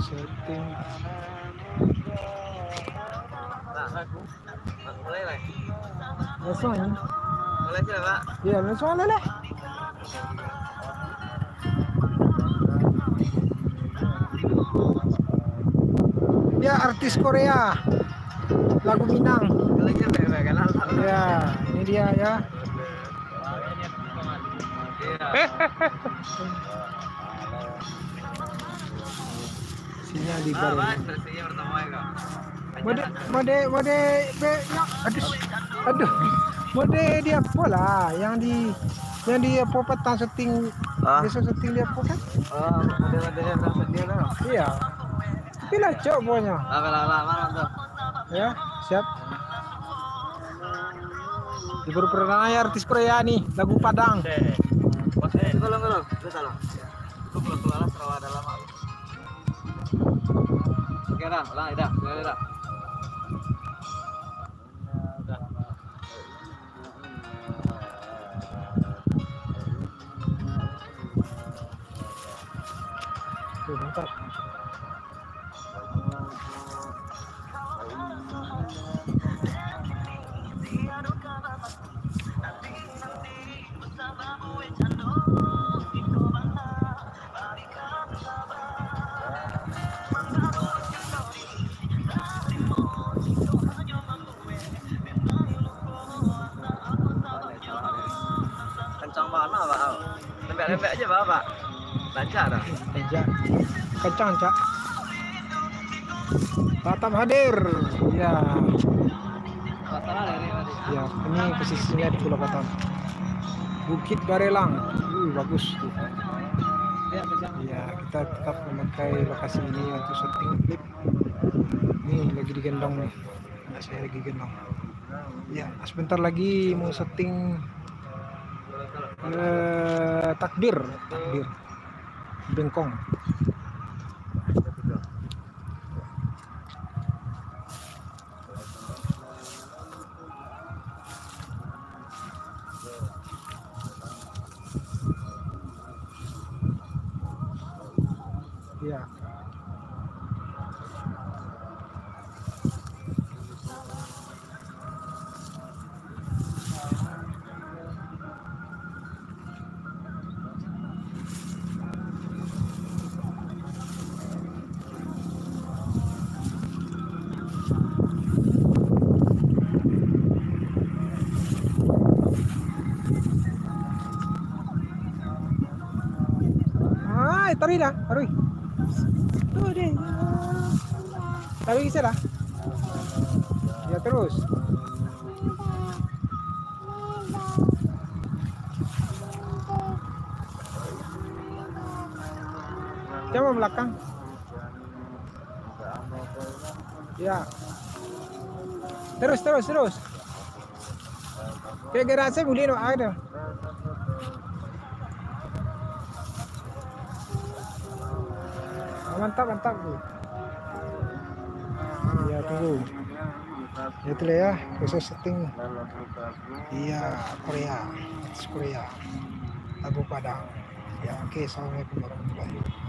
Setting. Mulai lah. Langsung ya? Mulai sih Pak. Iya, langsung lah. Ya, artis Korea. Lagu Minang. Ya, ini dia ya. Sinyal di bawah. Mode ya, aduh. Mode dia pola yang di apa petang setting. Besok setting dia apa kan? Mode-modenya berapa dia lah? Iya. Bila cok pokoknya. Lama tuh. Ya, siap. Libur perdana ya artis Korea nih, lagu Padang. Belum. Udah salah. Itu belum keluar setelah ada lama. Oke dah, udah. Tuh, mantap. Kencang mana Pak? Lembek-lembek aja Pak. Lancar dah. Lancar. Kencang, Cak. Batam hadir. Ya. Ya, ini posisinya di Pulau Batam. Bukit Barelang. Bagus tuh. Ya, kita tetap memakai lokasi ini untuk syuting klip. Nih lagi digendong nih. Anak saya lagi gendong. Ya, sebentar lagi mau syuting takbir Bengkong. Ya. Taruh dah, taruh. Tuh deh. Taruh kisah lah. Ya terus. Coba belakang. Ya. Terus. Kayak gerasa boleh ada. Mantap tuh. Ya tunggu. Ya itulah ya, proses setting. Iya, Korea, lagu Padang. Ya oke, assalamualaikum warahmatullahi wabarakatuh.